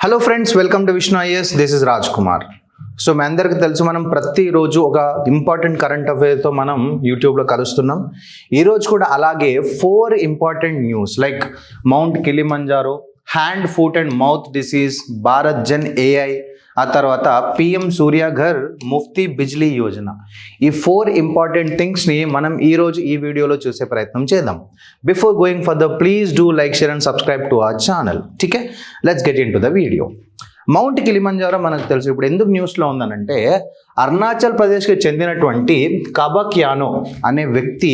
Hello friends, welcome to Vishnu IAS. This is Raj Kumar. So మీ అందరికీ తెలుసు, మనం ప్రతిరోజు ఒక ఇంపార్టెంట్ కరెంట్ అఫైర్తో మనం యూట్యూబ్లో కలుస్తున్నాం. ఈరోజు కూడా అలాగే 4 important news like mount Kilimanjaro, hand, foot and mouth disease, Bharat Jan AI, ఆ తర్వాత పిఎం సూర్యాఘర్ ముఫ్తీ బిజ్లీ యోజన. ఈ 4 ఇంపార్టెంట్ థింగ్స్ని మనం ఈరోజు ఈ వీడియోలో చూసే ప్రయత్నం చేద్దాం. Before going further, please do like, share and subscribe to our channel. ఠీకే, let's get into the video. Mount Kilimanjaro మనకు తెలుసు. ఇప్పుడు ఎందుకు న్యూస్లో ఉందనంటే, అరుణాచల్ ప్రదేశ్కి చెందినటువంటి కబక్యానో అనే వ్యక్తి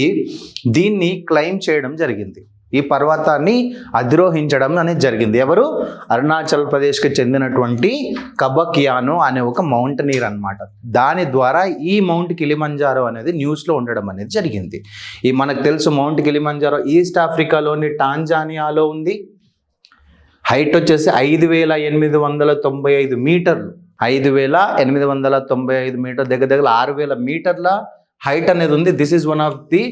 దీన్ని క్లైమ్ చేయడం జరిగింది. ఈ పర్వతాన్ని అధిరోహించడం అనేది జరిగింది. ఎవరు? అరుణాచల్ ప్రదేశ్కి చెందినటువంటి కబక్యానో అనే ఒక మౌంటనీర్ అన్నమాట. దాని ద్వారా ఈ మౌంట్ కిలిమంజారో అనేది న్యూస్లో ఉండడం అనేది జరిగింది. ఈ మనకు తెలుసు, మౌంట్ కిలిమంజారో ఈస్ట్ ఆఫ్రికాలోని టాంజానియాలో ఉంది. హైట్ వచ్చేసి 5,895 మీటర్లు. 5,895 మీటర్, దగ్గర దగ్గర 6,000 మీటర్ల హైట్ అనేది ఉంది. This is one of the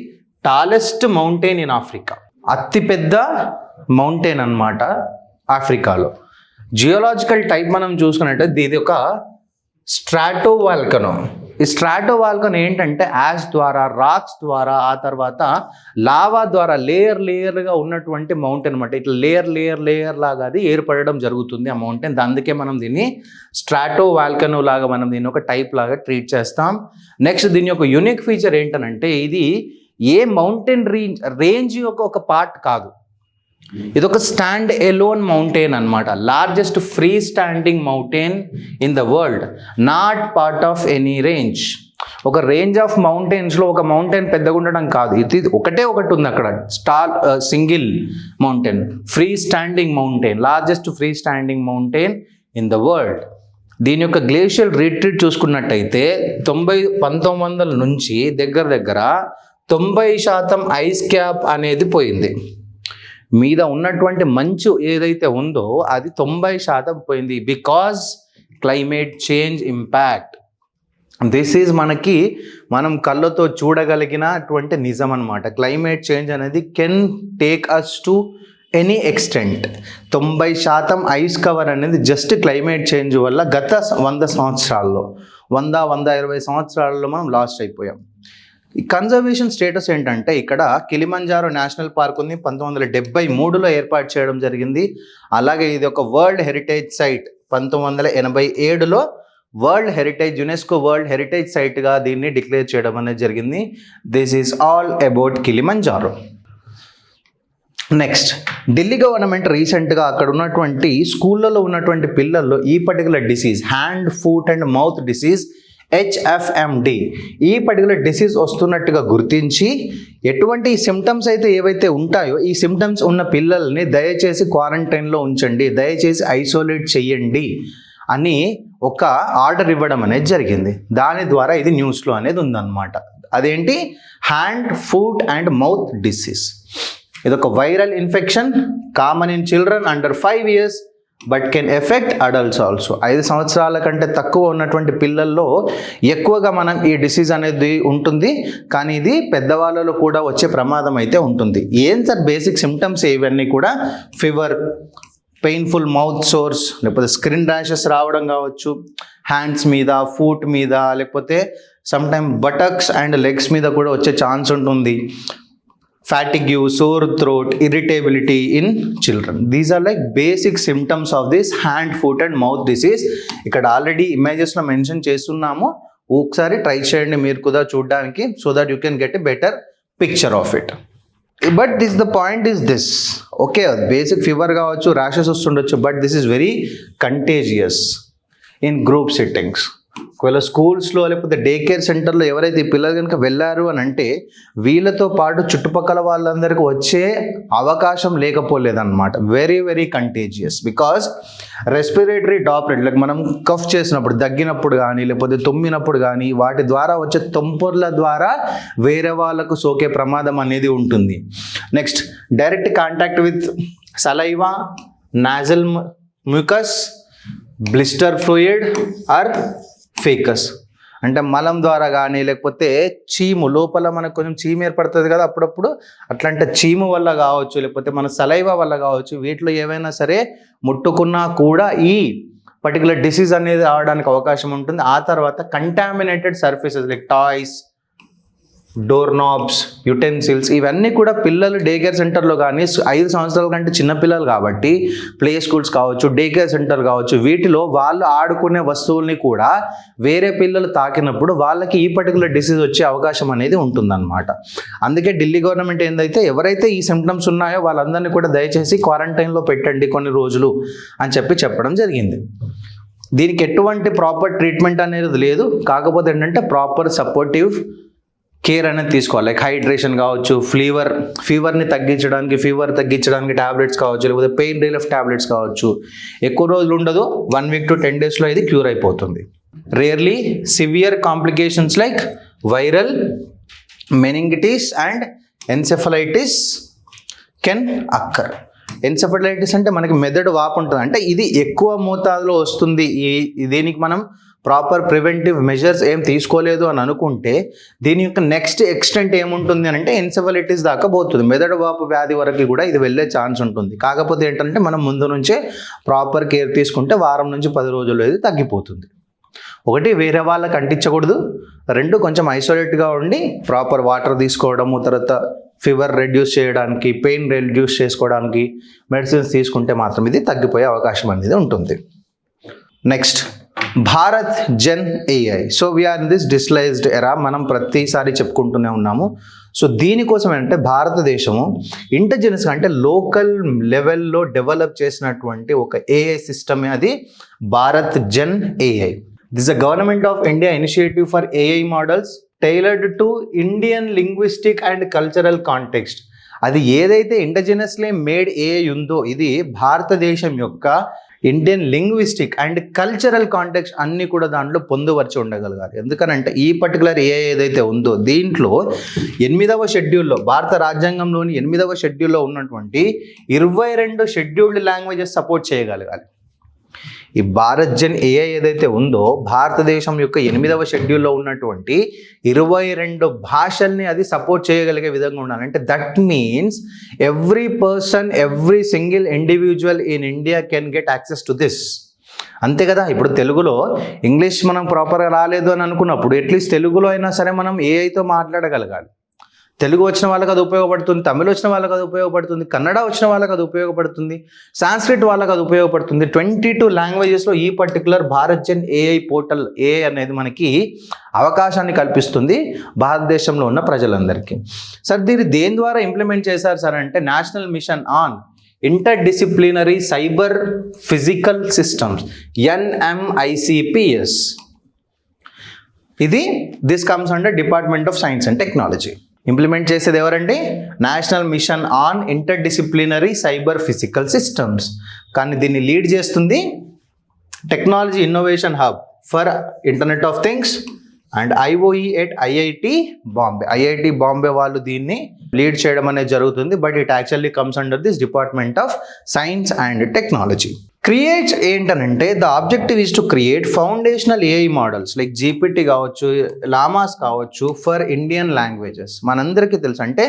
tallest mountain in Africa. అతిపెద్ద మౌంటైన్ అన్నమాట ఆఫ్రికాలో. జియోలాజికల్ టైప్ మనం చూసుకున్నట్టు ఇది ఒక స్ట్రాటో వాల్కనో. ఈ స్ట్రాటో వాల్కనో ఏంటంటే యాష్ ద్వారా, రాక్స్ ద్వారా, ఆ తర్వాత లావా ద్వారా లేయర్గా ఉన్నటువంటి మౌంటైన్ అనమాట. ఇట్లా లేయర్ లాగా అది ఏర్పడడం జరుగుతుంది ఆ మౌంటైన్. అందుకే మనం దీన్ని స్ట్రాటో వాల్కనో లాగా మనం దీన్ని ఒక టైప్ లాగా ట్రీట్ చేస్తాం. నెక్స్ట్, దీని యొక్క యూనిక్ ఫీచర్ ఏంటనంటే, ఇది ఏ మౌంటైన్ రేంజ్ యొక్క ఒక పార్ట్ కాదు. ఇది ఒక స్టాండ్ ఎలోన్ మౌంటైన్ అన్నమాట. Largest free standing mountain in the world, not part of any range. ఒక రేంజ్ ఆఫ్ మౌంటైన్స్లో ఒక మౌంటైన్ పెద్దగా ఉండడం కాదు. ఇది ఒకటే ఒకటి ఉంది అక్కడ, single mountain, free standing mountain, largest free standing mountain in the world. దీని యొక్క గ్లేషియల్ రిట్రీట్ చూసుకున్నట్టయితే 1900 నుంచి దగ్గర 90% ఐస్ క్యాప్ అనేది పోయింది. మీద ఉన్నటువంటి మంచు ఏదైతే ఉందో అది 90% పోయింది. Because climate change impact. This is మనం కళ్ళతో చూడగలిగినటువంటి నిజం అన్నమాట. క్లైమేట్ చేంజ్ అనేది can take us to any extent. 90% ice cover అనేది జస్ట్ క్లైమేట్ చేంజ్ వల్ల గత 100 సంవత్సరాల్లో, 120 సంవత్సరాల్లో మనం లాస్ట్ అయిపోయాం. ఈ కన్జర్వేషన్ స్టేటస్ ఏంటంటే, ఇక్కడ కిలిమంజారో నేషనల్ పార్క్ ఉంది. 1973లో ఏర్పాటు చేయడం జరిగింది. అలాగే ఇది ఒక వరల్డ్ హెరిటేజ్ సైట్. 1987లో యునెస్కో వరల్డ్ హెరిటేజ్ సైట్గా దీన్ని డిక్లేర్ చేయడం అనేది జరిగింది. This is all about Kilimanjaro. Next, Delhi government రీసెంట్గా అక్కడ ఉన్నటువంటి స్కూళ్ళలో ఉన్నటువంటి పిల్లల్లో ఈ particular disease, hand, foot and mouth disease, HFMD, ఈ పర్టికులర్ డిసీజ్ వస్తున్నట్టుగా గుర్తించి ఎటువంటి సిమ్టమ్స్ అయితే ఏవైతే ఉంటాయో ఈ సిమ్టమ్స్ ఉన్న పిల్లల్ని దయచేసి క్వారంటైన్లో ఉంచండి, దయచేసి ఐసోలేట్ చేయండి అని ఒక ఆర్డర్ ఇవ్వడం అనేది జరిగింది. దాని ద్వారా ఇది న్యూస్లో అనేది ఉందన్నమాట. అదేంటి? Hand, foot and mouth disease. ఇది ఒక viral infection, common in children under 5 years but can affect adults also. 5 సంవత్సరాల కంటే తక్కువ ఉన్నటువంటి పిల్లల్లో ఎక్కువగా మనం ఈ డిసీజ్ అనేది ఉంటుంది. కానీ ఇది పెద్దవాళ్ళలో కూడా వచ్చే ప్రమాదం అయితే ఉంటుంది. ఏం సార్ బేసిక్ సిమ్టమ్స్ ఇవన్నీ కూడా? ఫీవర్, పెయిన్ఫుల్ మౌత్ సోర్స్, లేకపోతే స్కిన్ ర్యాషెస్ రావడం కావచ్చు, హ్యాండ్స్ మీద, ఫుట్ మీద, లేకపోతే సమ్టైమ్ బటక్స్ అండ్ లెగ్స్ మీద కూడా వచ్చే ఛాన్స్ ఉంటుంది. fatigue, sore throat, irritability in children. These are like basic symptoms of this hand, foot and mouth disease. ఇక్కడ ఆల్రెడీ ఇమేజెస్లో మెన్షన్ చేస్తున్నాము. ఒకసారి ట్రై చేయండి మీరు కూడా చూడడానికి, so that you can get a better picture of it. But the point is this. Okay, basic fever కావచ్చు, rashes వస్తుండొచ్చు, but this is very contagious in group sittings. ఒకవేళ స్కూల్స్లో లేకపోతే డే కేర్ సెంటర్లో ఎవరైతే ఈ పిల్లలు కనుక వెళ్ళారు అని అంటే, వీళ్ళతో పాటు చుట్టుపక్కల వాళ్ళందరికీ వచ్చే అవకాశం లేకపోలేదన్నమాట. Very very contagious. Because respiratory droplet, like మనం కఫ్ చేసినప్పుడు, దగ్గినప్పుడు కానీ, లేకపోతే తుమ్మినప్పుడు కానీ, వాటి ద్వారా వచ్చే తుంపర్ల ద్వారా వేరే వాళ్ళకు సోకే ప్రమాదం అనేది ఉంటుంది. Next, direct contact with saliva, nasal mucus, blister fluid or faeces. అంటే మలం ద్వారా కానీ లేకపోతే చీము లోపల మనకు కొంచెం చీము ఏర్పడుతుంది కదా అప్పుడప్పుడు, అట్లాంటి చీము వల్ల కావచ్చు లేకపోతే మన సలైవా వల్ల కావచ్చు, వీటిలో ఏవైనా సరే ముట్టుకున్నా కూడా ఈ పర్టికులర్ డిసీజ్ అనేది రావడానికి అవకాశం ఉంటుంది. ఆ తర్వాత contaminated surfaces like toys, door knobs, utensils, ఇవన్నీ కూడా పిల్లలు డే కేర్ సెంటర్లో కానీ 5 సంవత్సరాల కంటే చిన్నపిల్లలు కాబట్టి ప్లే స్కూల్స్ కావచ్చు, డే కేర్ సెంటర్ కావచ్చు, వీటిలో వాళ్ళు ఆడుకునే వస్తువుల్ని కూడా వేరే పిల్లలు తాకినప్పుడు వాళ్ళకి ఈ పర్టికులర్ డిసీజ్ వచ్చే అవకాశం అనేది ఉంటుందన్నమాట. అందుకే ఢిల్లీ గవర్నమెంట్ ఏందైతే ఎవరైతే ఈ సిమ్టమ్స్ ఉన్నాయో వాళ్ళందరినీ కూడా దయచేసి క్వారంటైన్లో పెట్టండి కొన్ని రోజులు అని చెప్పడం జరిగింది. దీనికి ఎటువంటి ప్రాపర్ ట్రీట్మెంట్ అనేది లేదు, కాకపోతే ఏంటంటే ప్రాపర్ సపోర్టివ్ కేర్ అనేది తీసుకోవాలి. లైక్ హైడ్రేషన్ కావచ్చు, ఫీవర్ని తగ్గించడానికి టాబ్లెట్స్ కావచ్చు, లేకపోతే పెయిన్ రిలీఫ్ టాబ్లెట్స్ కావచ్చు. ఎక్కువ రోజులు ఉండదు, 1 week to 10 daysలో ఇది క్యూర్ అయిపోతుంది. Rarely severe complications like viral meningitis and encephalitis can occur. Encephalitis అంటే మనకి మెదడు వాపు ఉంటుంది, అంటే ఇది ఎక్కువ మోతాదులో వస్తుంది. దీనికి మనం ప్రాపర్ ప్రివెంటివ్ మెజర్స్ ఏం తీసుకోలేదు అని అనుకుంటే దీని యొక్క నెక్స్ట్ ఎక్స్టెంట్ ఏముంటుంది అని అంటే ఎన్సెఫలైటిస్ దాకా పోతుంది. మెదడు వాపు వ్యాధి వరకు కూడా ఇది వెళ్ళే ఛాన్స్ ఉంటుంది. కాకపోతే ఏంటంటే మనం ముందు నుంచే ప్రాపర్ కేర్ తీసుకుంటే వారం నుంచి 10 రోజుల్లో ఇది తగ్గిపోతుంది. 1 వేరే వాళ్ళకి అంటించకూడదు, 2 కొంచెం ఐసోలేట్గా ఉండి ప్రాపర్ వాటర్ తీసుకోవడము, తర్వాత ఫీవర్ రెడ్యూస్ చేయడానికి, పెయిన్ రెడ్యూస్ చేసుకోవడానికి మెడిసిన్స్ తీసుకుంటే మాత్రం ఇది తగ్గిపోయే అవకాశం అనేది ఉంటుంది. Next BharatGen AI. So we're in this digitalized era, మనం ప్రతిసారి చెప్పుకుంటూనే ఉన్నాము. సో దీనికోసం ఏంటంటే భారతదేశము ఇంటెలిజెన్స్ అంటే లోకల్ లెవెల్లో డెవలప్ చేసినటువంటి ఒక ఏఐ సిస్టమే అది Bharat Jan AI. This a government of India initiative for AI models tailored to Indian linguistic and cultural context. అది ఏదైతే ఇండిజినస్లీ మేడ్ ఏఐ ఉందో ఇది భారతదేశం యొక్క Indian linguistic and cultural context అన్నీ కూడా దాంట్లో పొందుపరిచి ఉండగలగాలి. ఎందుకనంటే ఈ పర్టికులర్ ఏఐ ఏదైతే ఉందో దీంట్లో 8వ షెడ్యూల్లో, భారత రాజ్యాంగంలోని 8వ షెడ్యూల్లో ఉన్నటువంటి 22 షెడ్యూల్డ్ లాంగ్వేజెస్ సపోర్ట్ చేయగలగాలి. ఈ భారత్ జన్ ఏఐ ఏదైతే ఉందో భారతదేశం యొక్క 8వ షెడ్యూల్లో ఉన్నటువంటి 22 భాషల్ని అది సపోర్ట్ చేయగలిగే విధంగా ఉండాలి. అంటే that means every person, every single individual in India can get access to this. అంతే కదా. ఇప్పుడు తెలుగులో ఇంగ్లీష్ మనం ప్రాపర్గా రాలేదు అని అనుకున్నప్పుడు అట్లీస్ట్ తెలుగులో అయినా సరే మనం ఏఐతో మాట్లాడగలగాలి. తెలుగు వచ్చిన వాళ్ళకి అది ఉపయోగపడుతుంది, తమిళ వచ్చిన వాళ్ళకి అది ఉపయోగపడుతుంది, కన్నడ వచ్చిన వాళ్ళకి అది ఉపయోగపడుతుంది, సాంస్క్రిట్ వాళ్ళకి అది ఉపయోగపడుతుంది. 22 లాంగ్వేజెస్లో ఈ particular Bharat Jan AI portal AI అనేది మనకి అవకాశాన్ని కల్పిస్తుంది భారతదేశంలో ఉన్న ప్రజలందరికీ. సార్ దీన్ని దేని ద్వారా ఇంప్లిమెంట్ చేశారు సార్ అంటే national mission on inter disciplinary cyber physical systems NMICPS. ఇది this comes under department of science and technology. Implement చేసేది ఎవరండి? National mission on inter disciplinary cyber physical systems. కానీ దీన్ని లీడ్ చేస్తుంది technology innovation hub for internet of things and IOE at IIT Bombay. IIT Bombay వాళ్ళు దీన్ని lead చేయడం అనేది జరుగుతుంది. But it actually comes under this department of science and technology. Create ఏంటనంటే the objective is to create foundational AI models like GPT కావచ్చు, llamas కావచ్చు for Indian languages. మనందరికీ తెలుసు అంటే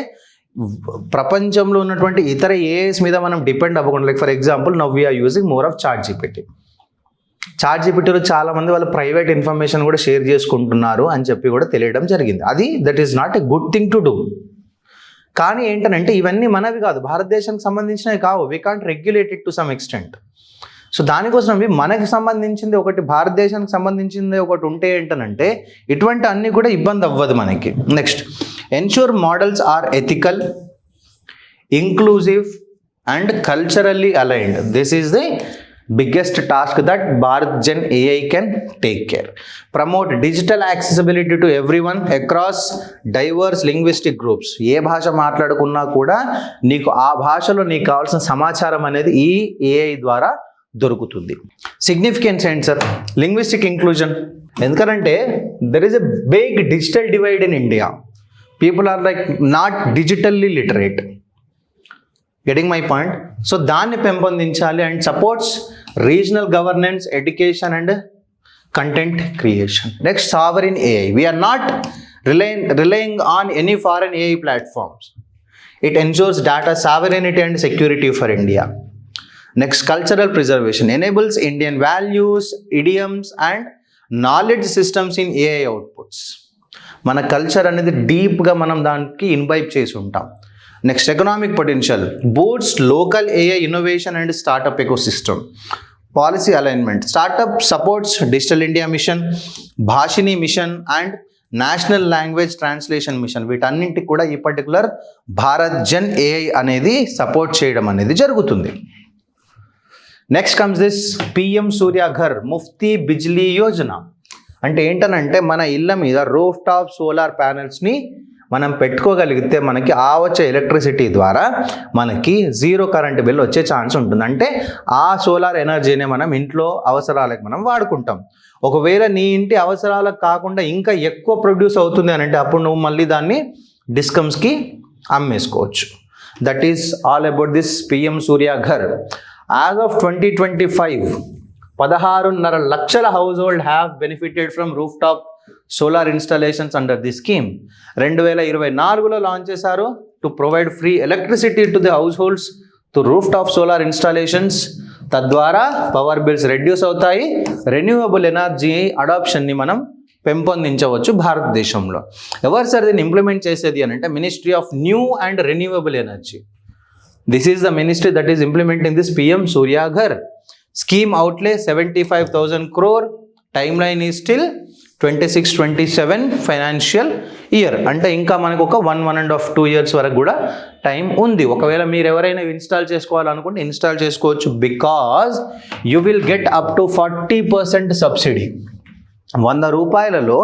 ప్రపంచంలో ఉన్నటువంటి ఇతర ఏఐస్ మీద మనం డిపెండ్ అవ్వకుండా, like for example now we're using more of చాట్ జీపీటీలో చాలామంది వాళ్ళ ప్రైవేట్ ఇన్ఫర్మేషన్ కూడా షేర్ చేసుకుంటున్నారు అని చెప్పి కూడా తెలియడం జరిగింది. అది that is not a good thing to do. కానీ ఏంటనంటే ఇవన్నీ మనవి కాదు, భారతదేశానికి సంబంధించినవి కావు. We can't regulate it to some extent. So దానికోసం మనకి సంబంధించింది ఒకటి, భారతదేశానికి సంబంధించింది ఒకటి ఉంటే ఏంటనంటే ఇటువంటి అన్నీ కూడా ఇబ్బంది అవ్వదు మనకి. Next, ensure models are ethical, inclusive and culturally aligned. This is the biggest task that Bharat Gen AI can take care. Promote digital accessibility to everyone across diverse linguistic groups. ఏ భాష మాట్లాడుకున్నా కూడా నీకు ఆ భాషలో నీకు కావాల్సిన సమాచారం అనేది ఈ AI ద్వారా దొరుకుతుంది. సిగ్నిఫికెన్స్ ఏంటి సార్? Linguistic inclusion. ఎందుకంటే there is a big digital divide in India. People are like not digitally literate. Getting my point? So దాన్ని పెంపొందించాలి and supports regional governance, education and content creation. Next, sovereign AI. We are not relying on any foreign AI platforms. It ensures data sovereignty and security for India. Next, cultural preservation enables Indian values, idioms and knowledge systems in AI outputs. మన culture అనేది డీప్గా మనం దానికి imbibe చేసి ఉంటాం. Next, economic potential boots local AI innovation and startup ecosystem. Policy alignment startup supports digital India mission, Bhashini mission and national language translation mission. వీటన్నింటికి కూడా ఈ పర్టికులర్ భారత్ జన్ AI అనేది సపోర్ట్ చేయడం అనేది జరుగుతుంది. Next comes this PM Surya Ghar Muft Bijli Yojana. అంటే ఏంటనంటే మన ఇళ్ళ మీద రూఫ్ టాప్ సోలార్ ప్యానెల్స్ని మనం పెట్టుకోగలిగితే మనకి ఆ వచ్చే ఎలక్ట్రిసిటీ ద్వారా మనకి జీరో కరెంట్ బిల్ వచ్చే ఛాన్స్ ఉంటుంది. అంటే ఆ సోలార్ ఎనర్జీని మనం ఇంట్లో అవసరాలకు మనం వాడుకుంటాం. ఒకవేళ నీ ఇంటి అవసరాలకు కాకుండా ఇంకా ఎక్కువ ప్రొడ్యూస్ అవుతుంది అని అంటే అప్పుడు నువ్వు మళ్ళీ దాన్ని డిస్కమ్స్కి అమ్మేసుకోవచ్చు. That is all about this PM Surya Ghar. As of 2025 16.5 లక్షల household have benefited from rooftop solar installations under the scheme. 2024లో లాంచ్ చేశారు to provide free electricity to the households to rooftop solar installations. తద్వారా power bills reduce అవుతాయి, renewable energy అడాప్షన్ని మనం పెంపొందించవచ్చు భారతదేశంలో. ఎవరు sir దీన్ని ఇంప్లిమెంట్ చేసేది అని అంటే ministry of new and renewable energy. This is the ministry that is implementing this PM Surya Ghar. Scheme అవుట్లే 75,000 crore. Time line is still 26-27 financial year. అంటే ఇంకా మనకు ఒక 1.5-2 years వరకు కూడా టైం ఉంది. ఒకవేళ మీరు ఎవరైనా ఇన్స్టాల్ చేసుకోవాలనుకుంటే ఇన్స్టాల్ చేసుకోవచ్చు. Because you will get up to 40% subsidy. 100 రూపాయలలో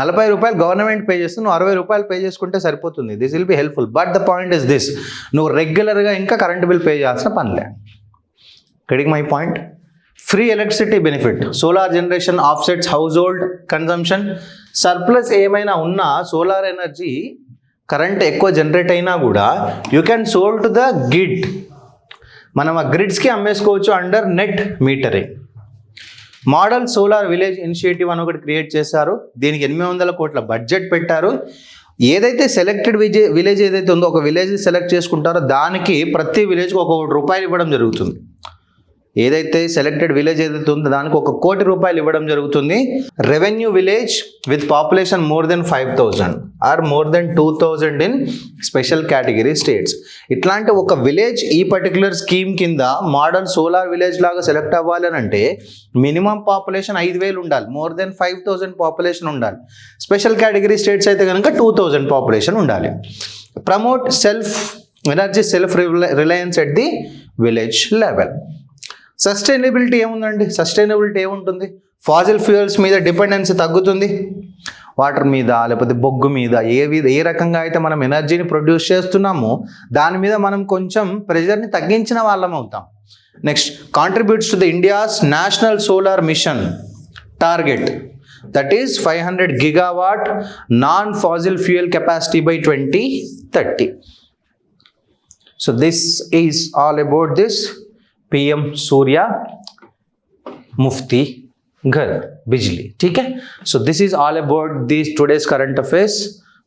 40 రూపాయలు గవర్నమెంట్ పే చేస్తే నువ్వు 60 రూపాయలు పే చేసుకుంటే సరిపోతుంది. This will be helpful. But the point is this, నువ్వు రెగ్యులర్గా ఇంకా కరెంట్ బిల్ పే చేయాల్సిన పనిలే. Getting my point? Free electricity benefit, solar generation offsets household consumption. Surplus ఏమైనా ఉన్నా సోలార్ ఎనర్జీ కరెంట్ ఎక్కువ జనరేట్ అయినా కూడా you can sold to the grid. మనం ఆ గ్రిడ్స్కి అమ్మేసుకోవచ్చు under net metering. Model solar village initiative అని ఒకటి క్రియేట్ చేశారు. దీనికి 800 కోట్ల బడ్జెట్ పెట్టారు. ఏదైతే సెలెక్టెడ్ విలేజ్ ఏదైతే ఉందో ఒక విలేజ్ సెలెక్ట్ చేసుకుంటారో దానికి ప్రతి విలేజ్కి ₹1 కోటి ఇవ్వడం జరుగుతుంది. ఏదైతే సెలెక్టెడ్ విలేజ్ ఏదైతే ఉందో దానికి ₹1 కోటి ఇవ్వడం జరుగుతుంది. Revenue village with population more than 5,000 or more than 2,000 in special category states. ఇట్లాంటి ఒక విలేజ్ ఈ పర్టికులర్ స్కీమ్ కింద మోడల్ సోలార్ విలేజ్ లాగా సెలెక్ట్ అవ్వాలి అని అంటే మినిమం పాపులేషన్ 5,000 ఉండాలి, మోర్ దెన్ 5,000 పాపులేషన్ ఉండాలి. స్పెషల్ కేటగిరీ స్టేట్స్ అయితే కనుక 2,000 పాపులేషన్ ఉండాలి. Promote energy self reliance at the village level. Sustainability ఏముందండి? సస్టైనబిలిటీ ఏముంటుంది? ఫాజిల్ ఫ్యూయల్స్ మీద డిపెండెన్సీ తగ్గుతుంది. వాటర్ మీద లేకపోతే బొగ్గు మీద ఏ రకంగా అయితే మనం ఎనర్జీని ప్రొడ్యూస్ చేస్తున్నామో దాని మీద మనం కొంచెం ప్రెషర్ని తగ్గించిన వాళ్ళం అవుతాం. Next, contributes to the India's national solar mission target, that is 500 gigawatt non fossil fuel capacity by 2030. So this is all about this PM Surya Muft Ghar Bijli. ठीक है. So this is all about these today's current affairs.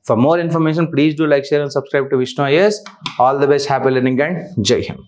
For more information, please do like, share and subscribe to Vishnu IAS. All the best, happy learning and Jai Hind.